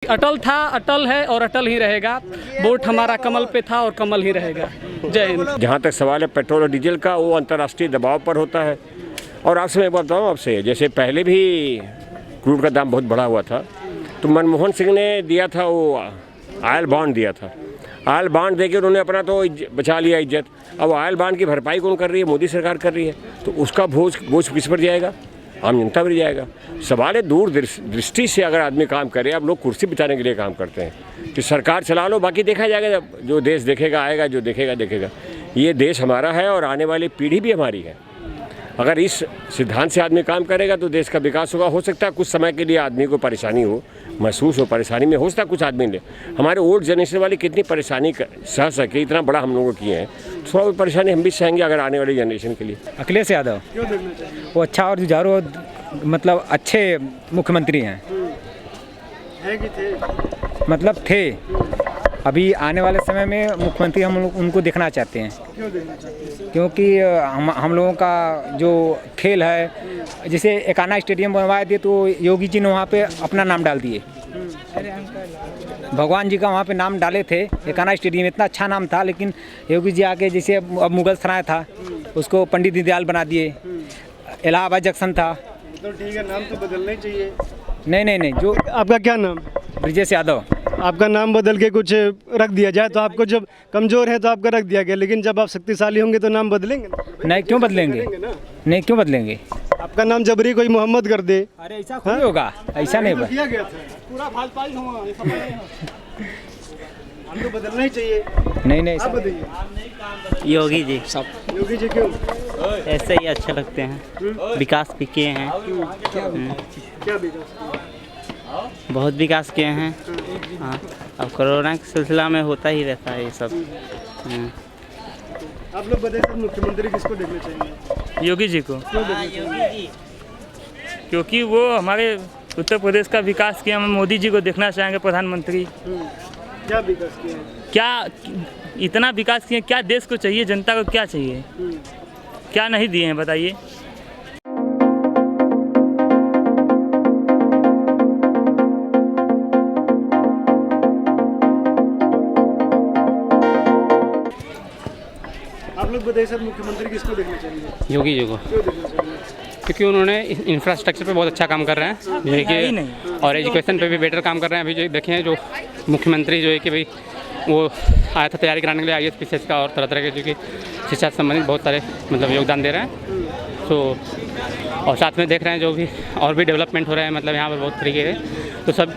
अटल था, अटल है और अटल ही रहेगा। वोट हमारा कमल पे था और कमल ही रहेगा। जय हिंद। जहाँ तक सवाल है पेट्रोल और डीजल का, वो अंतर्राष्ट्रीय दबाव पर होता है। और आपसे मैं बताऊँ, आपसे जैसे पहले भी क्रूड का दाम बहुत बढ़ा हुआ था, तो मनमोहन सिंह ने दिया था, वो ऑयल बॉन्ड दिया था। ऑयल बॉन्ड देके उन्होंने अपना तो बचा लिया इज्जत। अब ऑयल बॉन्ड की भरपाई कौन कर रही है? मोदी सरकार कर रही है। तो उसका बोझ किस पर जाएगा? आम जनता पर जाएगा। सवाल है दूर दृष्टि से अगर आदमी काम करे। अब लोग कुर्सी बिताने के लिए काम करते हैं कि सरकार चला लो, बाकी देखा जाएगा। जब जो देश देखेगा आएगा, जो देखेगा देखेगा। ये देश हमारा है और आने वाली पीढ़ी भी हमारी है। अगर इस सिद्धांत से आदमी काम करेगा तो देश का विकास होगा। हो सकता है कुछ समय के लिए आदमी को परेशानी हो, महसूस हो, परेशानी में हो सकता है कुछ आदमी ने। हमारे ओल्ड जनरेशन वाले कितनी परेशानी सह सके, इतना बड़ा हम लोगों किए हैं, थोड़ा परेशानी हम भी सहेंगे अगर आने वाली जनरेशन के लिए। अखिलेश यादव वो अच्छा और जुझारू, मतलब अच्छे मुख्यमंत्री हैं। है कि थे? मतलब थे। अभी आने वाले समय में मुख्यमंत्री हम लोग उनको देखना चाहते हैं। क्यों देखना चाहते हैं? क्योंकि हम लोगों का जो खेल है, जैसे एकाना स्टेडियम बनवा दिए तो योगी जी ने वहाँ पे अपना नाम डाल दिए। भगवान जी का वहाँ पे नाम डाले थे। एकाना स्टेडियम इतना अच्छा नाम था, लेकिन योगी जी आके, जैसे अब मुगल सराय था उसको पंडित दीनदयाल बना दिए। इलाहाबाद जंक्शन था। तो ठीक है, नाम तो बदलना ही चाहिए। नहीं, जो आपका क्या नाम? ब्रिजेश यादव। आपका नाम बदल के कुछ रख दिया जाए तो आपको, जब कमजोर है तो आपका रख दिया गया, लेकिन जब आप शक्तिशाली होंगे तो नाम बदलेंगे ना? नहीं, क्यों बदलेंगे? नहीं, क्यों बदलेंगे? आपका नाम जबरी कोई मोहम्मद कर दे? अरे ऐसा नहीं होगा, ऐसा नहीं होगा। किया गया था पूरा फालतू हम तो बदलना ही चाहिए। नहीं, आप बताइए। योगी जी सब योगी जी क्यों? ऐसे ही अच्छे लगते हैं, विकास भी किए हैं। क्या विकास किया? बहुत विकास किए हैं। हाँ, अब कोरोना के सिलसिला में होता ही रहता है ये सब। आप लोग बताइए, सब मुख्यमंत्री किसको देखना चाहिए? योगी जी को। क्यों देखना चाहिए? क्योंकि वो हमारे उत्तर प्रदेश का विकास किया। हम मोदी जी को देखना चाहेंगे प्रधानमंत्री। क्या विकास किया है? क्या इतना विकास किए? क्या देश को चाहिए, जनता को क्या चाहिए, क्या नहीं दिए हैं बताइए। आप लोग बताइए, सर मुख्यमंत्री किसको देखना चाहिए? योगी जी को। क्यों देखना चाहिए? क्योंकि उन्होंने इंफ्रास्ट्रक्चर पे बहुत अच्छा काम कर रहे हैं, जो है कि, और एजुकेशन पे भी बेटर काम कर रहे हैं। अभी जो देखें, जो मुख्यमंत्री जो है कि भाई वो आया था तैयारी कराने के लिए IAS PCS का, और तरह तरह के जो कि शिक्षा से संबंधित बहुत सारे मतलब योगदान दे रहे हैं। तो और साथ में देख रहे हैं जो भी और भी डेवलपमेंट हो रहा है, मतलब यहाँ पर बहुत तरीके है। तो सब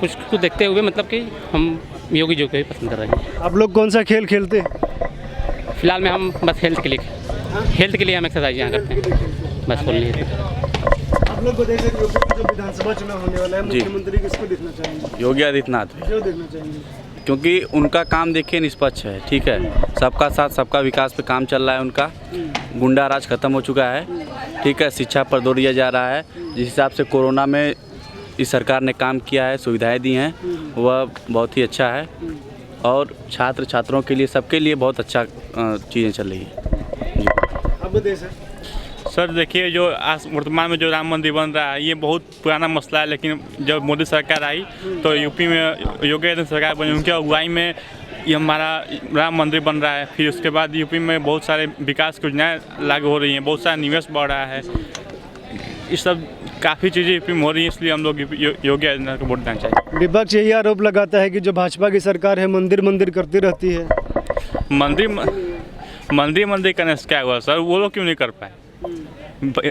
कुछ को देखते हुए मतलब कि हम योगी जी को ही पसंद कर रहे हैं। आप लोग कौन सा खेल खेलते हैं? फिलहाल में हम बस हेल्थ के लिए हम एक्सरसाइज यहाँ करते हैं, बस बोल लिए। आप लोग बताइए, सर जो विधानसभा चुनाव होने वाला है, मुख्यमंत्री किसको देखना चाहेंगे? योगी आदित्यनाथ। क्यों देखना चाहेंगे? क्योंकि उनका काम देखिए निष्पक्ष है, ठीक है। सबका साथ सबका विकास पे काम चल रहा है उनका। गुंडा राज खत्म हो चुका है, ठीक है। शिक्षा पर जोर दिया जा रहा है। जिस हिसाब से कोरोना में इस सरकार ने काम किया है, सुविधाएं दी हैं, वह बहुत ही अच्छा है। और छात्रों के लिए, सबके लिए बहुत अच्छा चीज़ें चल रही है। आप बताइए सर। सर देखिए, जो आज वर्तमान में जो राम मंदिर बन रहा है, ये बहुत पुराना मसला है। लेकिन जब मोदी सरकार आई तो यूपी में योगी आदित्यनाथ सरकार बनी, उनकी अगुवाई में ये हमारा राम मंदिर बन रहा है। फिर उसके बाद यूपी में बहुत सारे विकास योजनाएँ लागू हो रही हैं, बहुत सारा निवेश बढ़ रहा है। ये सब काफ़ी चीज़ें यूपी में हो रही हैं, इसलिए हम लोग योगी आदित्यनाथ को वोट देना चाहिए। विपक्ष यही आरोप लगाता है कि जो भाजपा की सरकार है मंदिर करती रहती है। मंदिर करने से क्या हुआ सर? वो लोग क्यों नहीं कर पाए?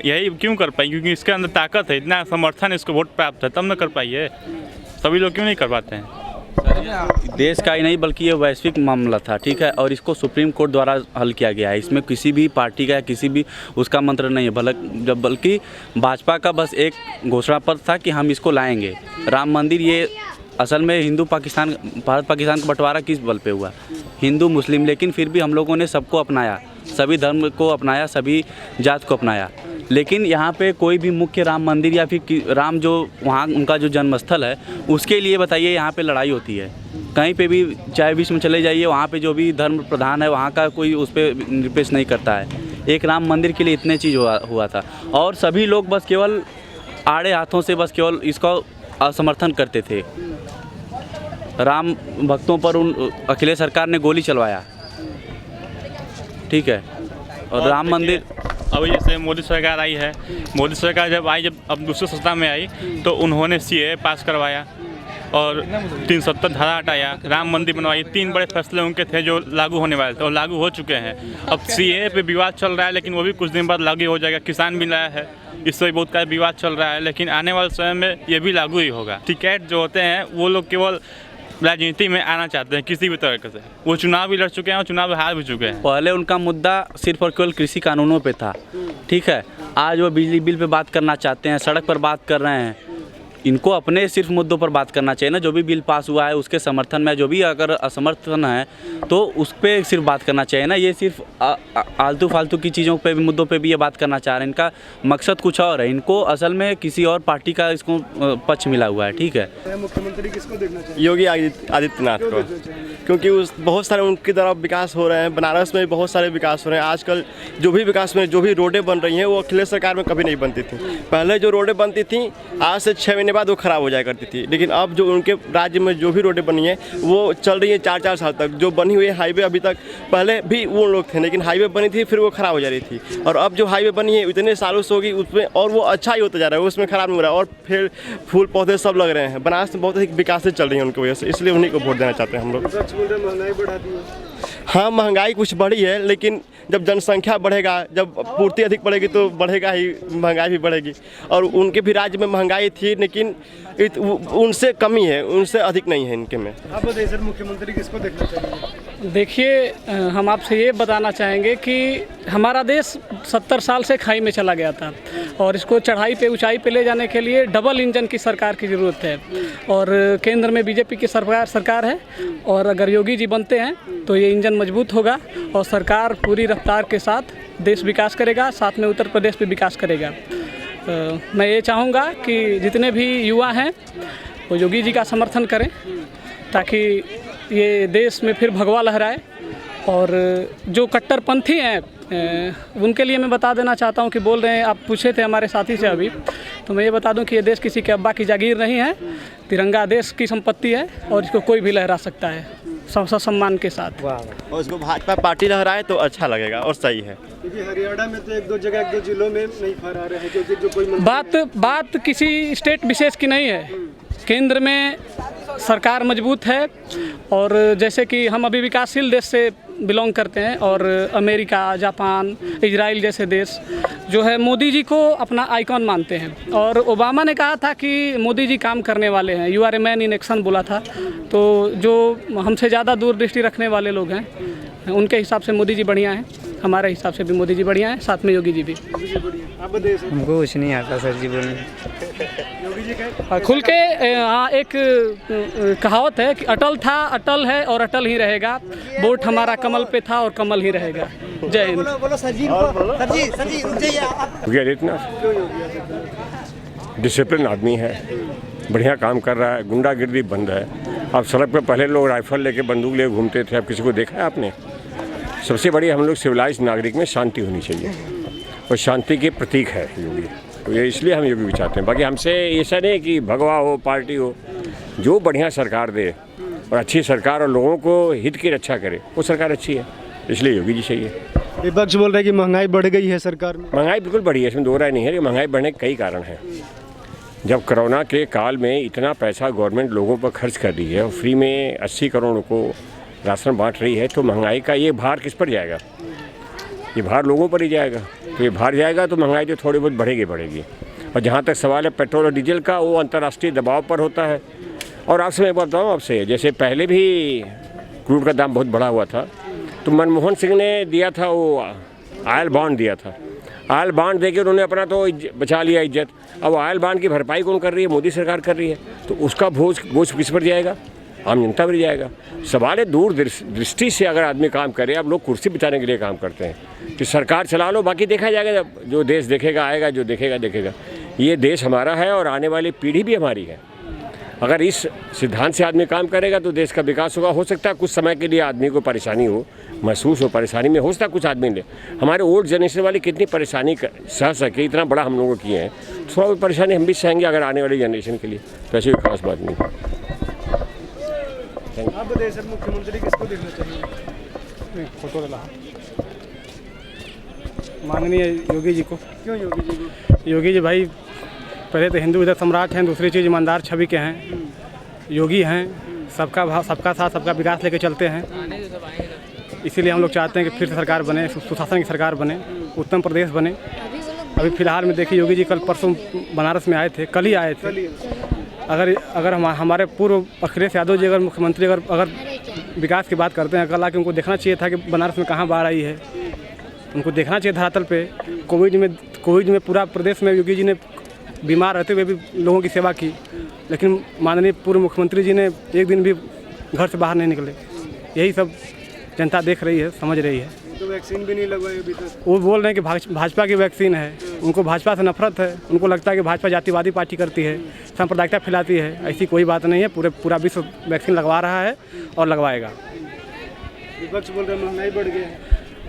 यही क्यों कर पाए? क्योंकि इसके अंदर ताकत है, इतना समर्थन इसको वोट प्राप्त है, तब न कर पाइए। सभी लोग क्यों नहीं कर पाते हैं? देश का ही नहीं बल्कि ये वैश्विक मामला था, ठीक है। और इसको सुप्रीम कोर्ट द्वारा हल किया गया है। इसमें किसी भी पार्टी का या किसी भी उसका मंत्र नहीं है, बल्कि भाजपा का बस एक घोषणा पत्र था कि हम इसको लाएंगे राम मंदिर। ये असल में भारत पाकिस्तान का बंटवारा किस बल पे हुआ? हिंदू मुस्लिम। लेकिन फिर भी हम लोगों ने सबको अपनाया, सभी धर्म को अपनाया, सभी जात को अपनाया। लेकिन यहाँ पे कोई भी मुख्य राम मंदिर या फिर राम जो वहाँ उनका जो जन्मस्थल है, उसके लिए बताइए यहाँ पे लड़ाई होती है। कहीं पे भी, चाहे विश्व में चले जाइए, वहाँ पे जो भी धर्म प्रधान है वहाँ का कोई उस पर निरपेक्ष नहीं करता है। एक राम मंदिर के लिए इतने चीज़ हुआ था। और सभी लोग बस केवल आड़े हाथों से बस केवल इसको असमर्थन करते थे। राम भक्तों पर अखिलेश सरकार ने गोली चलवाया, ठीक है। और राम मंदिर अभी जैसे मोदी सरकार आई है, मोदी सरकार जब अब दूसरे सत्ता में आई तो उन्होंने CAA पास करवाया और 370 धारा हटाया, राम मंदिर बनवाई। 3 बड़े फैसले उनके थे जो लागू होने वाले थे और लागू हो चुके हैं। अब CAA पे विवाद चल रहा है, लेकिन वो भी कुछ दिन बाद लागू हो जाएगा। किसान बिल आया है, इससे भी बहुत का विवाद चल रहा है, लेकिन आने वाले समय में ये भी लागू ही होगा। टिकैट जो होते हैं वो लोग केवल राजनीति में आना चाहते हैं किसी भी तरीके से। वो चुनाव भी लड़ चुके हैं और चुनाव हार भी चुके हैं। पहले उनका मुद्दा सिर्फ और केवल कृषि कानूनों पे था, ठीक है। आज वो बिजली बिल पे बात करना चाहते हैं, सड़क पर बात कर रहे हैं। इनको अपने सिर्फ मुद्दों पर बात करना चाहिए ना। जो भी बिल पास हुआ है उसके समर्थन में, जो भी अगर असमर्थन है तो उस पर सिर्फ बात करना चाहिए ना। ये सिर्फ आलतू फालतू की चीज़ों पे भी, मुद्दों पे भी ये बात करना चाह रहे हैं। इनका मकसद कुछ और है, इनको असल में किसी और पार्टी का इसको पक्ष मिला हुआ है, ठीक है। मुख्यमंत्री किसको देखना चाहिए? योगी आदित्यनाथ को, क्योंकि उस बहुत सारे उनकी तरफ विकास हो रहे हैं। बनारस में भी बहुत सारे विकास हो रहे हैं। आजकल जो भी विकास में जो भी रोडें बन रही हैं वो अखिलेश सरकार में कभी नहीं बनती थी। पहले जो रोडें बनती थी आज से 6 महीने बाद वो खराब हो जाया करती थी, लेकिन अब जो उनके राज्य में जो भी रोडें बनी हैं वो चल रही है 4-4 साल तक। जो बनी हुई है हाईवे अभी तक, पहले भी वो लोग थे लेकिन हाईवे बनी थी फिर वो खराब हो जा रही थी, और अब जो हाईवे बनी है इतने सालों से होगी उसमें, और वो अच्छा ही होता जा रहा है, उसमें खराब नहीं हो रहा है। और फिर फूल पौधे सब लग रहे हैं। बनारस में बहुत अधिक विकास चल रही है उनकी वजह से, इसलिए उन्हीं को वोट देना चाहते हैं हम लोग। महंगाई बढ़ा दी है। हाँ, महंगाई कुछ बढ़ी है, लेकिन जब जनसंख्या बढ़ेगा, जब पूर्ति अधिक बढ़ेगी तो बढ़ेगा ही, महंगाई भी बढ़ेगी। और उनके भी राज्य में महंगाई थी लेकिन उनसे कमी है, उनसे अधिक नहीं है इनके में। आप बताइए सर, मुख्यमंत्री किसको देखना चाहिए? देखिए, हम आपसे ये बताना चाहेंगे कि हमारा देश 70 साल से खाई में चला गया था और इसको चढ़ाई पे, ऊंचाई पे ले जाने के लिए डबल इंजन की सरकार की ज़रूरत है। और केंद्र में BJP की सरकार है, और अगर योगी जी बनते हैं तो ये इंजन मजबूत होगा और सरकार पूरी रफ्तार के साथ देश विकास करेगा, साथ में उत्तर प्रदेश भी विकास करेगा। मैं ये चाहूँगा कि जितने भी युवा हैं वो योगी जी का समर्थन करें ताकि ये देश में फिर भगवा लहराए। और जो कट्टरपंथी हैं उनके लिए मैं बता देना चाहता हूँ कि बोल रहे हैं, आप पूछे थे हमारे साथी से अभी, तो मैं ये बता दूँ कि ये देश किसी के अब्बा की जागीर नहीं है। तिरंगा देश की संपत्ति है और इसको कोई भी लहरा सकता है सम्मान के साथ। और उसको भाजपा पार्टी लहराए तो अच्छा लगेगा और सही है। क्योंकि हरियाणा में तो 1-2 जगह, 1-2 जिलों में नहीं फहरा रहे हैं क्योंकि जो कोई बात किसी स्टेट विशेष की नहीं है। केंद्र में सरकार मजबूत है, और जैसे कि हम अभी विकासशील देश से बिलोंग करते हैं, और अमेरिका, जापान, इजराइल जैसे देश जो है मोदी जी को अपना आइकॉन मानते हैं। और ओबामा ने कहा था कि मोदी जी काम करने वाले हैं, you are a man in action बोला था। तो जो हमसे ज़्यादा दूरदृष्टि रखने वाले लोग हैं उनके हिसाब से मोदी जी बढ़िया हैं, हमारे हिसाब से भी मोदी जी बढ़िया हैं, साथ में योगी जी भी। हमको कुछ नहीं आता सर जी बोलने। योगी जी का खुल के हाँ, एक कहावत है कि अटल था, अटल है और अटल ही रहेगा। वोट हमारा कमल पे था और कमल ही रहेगा। जय हिंद। योगी आदित्यनाथ डिसिप्लिन आदमी है, बढ़िया काम कर रहा है, गुंडागिर्दी बंद है। अब सड़क पर पहले लोग राइफल लेके, बंदूक लेके घूमते थे, अब किसी को देखा है आपने? सबसे बड़ी हम लोग सिविलाइज नागरिक में शांति होनी चाहिए, और शांति के प्रतीक है योगी। तो ये इसलिए हम योगी भी चाहते हैं। बाकी हमसे ऐसा नहीं कि भगवा हो, पार्टी हो, जो बढ़िया सरकार दे और अच्छी सरकार और लोगों को हित की रक्षा करे वो सरकार अच्छी है, इसलिए योगी जी चाहिए। विपक्ष बोल रहा है कि महंगाई बढ़ गई है सरकार में। महंगाई बिल्कुल बढ़ी है, इसमें दो राय नहीं है। महंगाई बढ़ने के कई कारण हैं। जब कोरोना के काल में इतना पैसा गवर्नमेंट लोगों पर खर्च कर रही है और फ्री में 80 करोड़ को राशन बांट रही है, तो महंगाई का ये भार किस पर जाएगा? ये भार लोगों पर ही जाएगा। तो ये भार जाएगा तो महंगाई जो थोड़ी बहुत बढ़ेगी। और जहाँ तक सवाल है पेट्रोल और डीजल का, वो अंतर्राष्ट्रीय दबाव पर होता है। और आपसे मैं बताऊँ, आपसे जैसे पहले भी क्रूड का दाम बहुत बढ़ा हुआ था, तो मनमोहन सिंह ने दिया था, वो ऑयल बॉन्ड दिया था। ऑयल बॉन्ड देके उन्होंने अपना तो बचा लिया इज्जत। अब ऑयल बॉन्ड की भरपाई कौन कर रही है? मोदी सरकार कर रही है। तो उसका बोझ किस पर जाएगा? आम जनता पर जाएगा। सवाल है दूर दृष्टि से अगर आदमी काम करे। अब लोग कुर्सी बिताने के लिए काम करते हैं कि सरकार चला लो, बाकी देखा जाएगा। जब जो देश देखेगा आएगा, जो देखेगा। ये देश हमारा है और आने वाली पीढ़ी भी हमारी है। अगर इस सिद्धांत से आदमी काम करेगा तो देश का विकास होगा। हो सकता है कुछ समय के लिए आदमी को परेशानी हो, महसूस हो, परेशानी में हो सकता है कुछ आदमी ने, हमारे ओल्ड जनरेशन वाले कितनी परेशानी सह सके, इतना बड़ा हम लोगों किए हैं, थोड़ा बहुत परेशानी हम भी सहेंगे अगर आने वाली जनरेशन के लिए, तो ऐसी कोई खास बात नहीं। आप बताइए सर, मुख्यमंत्री किसको देखना चाहिए? फोटो डाला माननीय योगी जी को। क्यों योगी जी को? योगी जी भाई पहले तो हिंदू इधर सम्राट हैं, दूसरी चीज़ ईमानदार छवि के हैं, योगी हैं, सबका भाव, सबका साथ, सबका विकास लेके चलते हैं। इसीलिए हम लोग चाहते हैं कि फिर से सरकार बने, सुशासन की सरकार बने, उत्तम प्रदेश बने। अभी फिलहाल में देखिए योगी जी कल परसों बनारस में आए थे, कल ही आए थे। अगर हमारे पूर्व अखिलेश यादव जी अगर मुख्यमंत्री अगर विकास की बात करते हैं, कल आके उनको देखना चाहिए था कि बनारस में कहाँ बाढ़ आई है, उनको देखना चाहिए धरातल पे। कोविड में पूरा प्रदेश में योगी जी ने बीमार रहते हुए भी लोगों की सेवा की, लेकिन माननीय पूर्व मुख्यमंत्री जी ने एक दिन भी घर से बाहर नहीं निकले। यही सब जनता देख रही है, समझ रही है। तो वैक्सीन भी नहीं लगवाई अभी तक। वो बोल रहे हैं कि भाजपा की वैक्सीन है, उनको भाजपा से नफरत है, उनको लगता है कि भाजपा जातिवादी पार्टी करती है, सांप्रदायिकता फैलाती है। ऐसी कोई बात नहीं है, पूरा विश्व वैक्सीन लगवा रहा है और लगवाएगा। विपक्ष बोल रहे हैं महंगाई बढ़ गई है।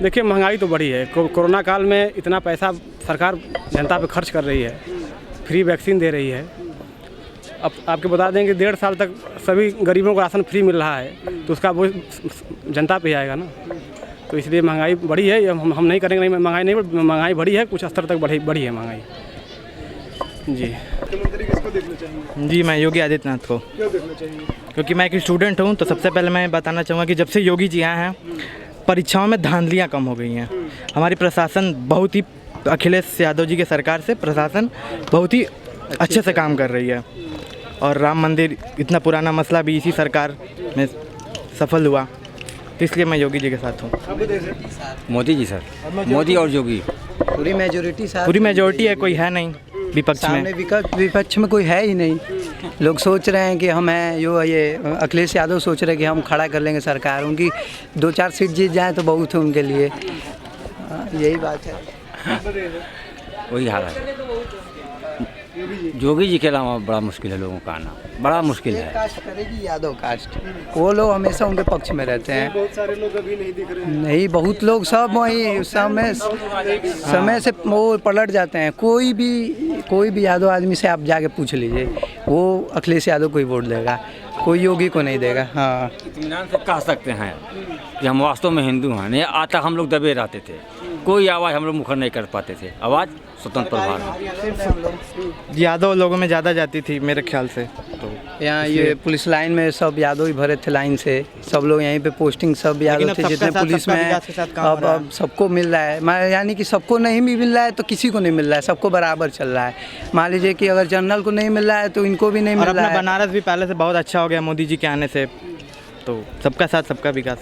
देखिए महंगाई तो बढ़ी है, कोरोना काल में इतना पैसा सरकार जनता पे खर्च कर रही है, फ्री वैक्सीन दे रही है। अब आपको बता दें कि 1.5 साल तक सभी गरीबों को राशन फ्री मिल रहा है, तो उसका वो जनता पे आएगा ना। तो इसलिए महंगाई बढ़ी है, हम नहीं करेंगे, नहीं महंगाई बढ़ी है, कुछ स्तर तक बढ़ी है महंगाई। जी मुख्यमंत्री किसको देखना चाहिए? जी मैं योगी आदित्यनाथ को। क्यों देखना चाहिए? क्योंकि मैं एक स्टूडेंट हूँ, तो सबसे पहले मैं बताना चाहूँगा कि जब से योगी जी आए हैं परीक्षाओं में धांधलियाँ कम हो गई हैं। हमारी प्रशासन बहुत ही, अखिलेश यादव जी के सरकार से प्रशासन बहुत ही अच्छे से काम कर रही है, और राम मंदिर इतना पुराना मसला भी इसी सरकार में सफल हुआ, तो इसलिए मैं योगी जी के साथ हूँ। मोदी जी सर, मोदी और योगी। पूरी मेजोरिटी है, कोई है नहीं विपक्ष में। विपक्ष में कोई है ही नहीं। लोग सोच रहे हैं कि हम हैं, ये अखिलेश यादव सोच रहे हैं कि हम खड़ा कर लेंगे सरकार, उनकी 2-4 सीट जीत जाए तो बहुत है उनके लिए। यही बात है। वही हाल है। योगी जी के अलावा बड़ा मुश्किल है लोगों का आना, बड़ा मुश्किल है। कास्ट करेगी यादव कास्ट, वो लोग हमेशा उनके पक्ष में रहते हैं। बहुत सारे लोग अभी नहीं दिख रहे हैं। नहीं, बहुत लोग सब वही समय से वो पलट जाते हैं। कोई भी यादव आदमी से आप जाके पूछ लीजिए, वो अखिलेश यादव को ही वोट देगा, कोई योगी को नहीं देगा। हाँ, इत्मीनान से कह सकते हैं कि हम वास्तव में हिंदू हैं। नहीं आज तक हम लोग दबे रहते थे, कोई आवाज़ हम लोग मुखर नहीं कर पाते थे, आवाज़ स्वतंत्र प्रभार। यादव लोगों में ज़्यादा जाती थी मेरे ख्याल से। तो यहाँ ये पुलिस लाइन में सब यादव ही भरे थे लाइन से, सब लोग यहीं पे पोस्टिंग सब यादव थे जितने पुलिस में हैं। अब सबको मिल रहा है, यानी कि सबको नहीं भी मिल रहा है तो किसी को नहीं मिल रहा है, सबको बराबर चल रहा है। मान लीजिए कि अगर जनरल को नहीं मिल रहा है तो इनको भी नहीं मिल रहा है। बनारस भी पहले से बहुत अच्छा हो गया मोदी जी के आने से, तो सबका साथ सबका विकास।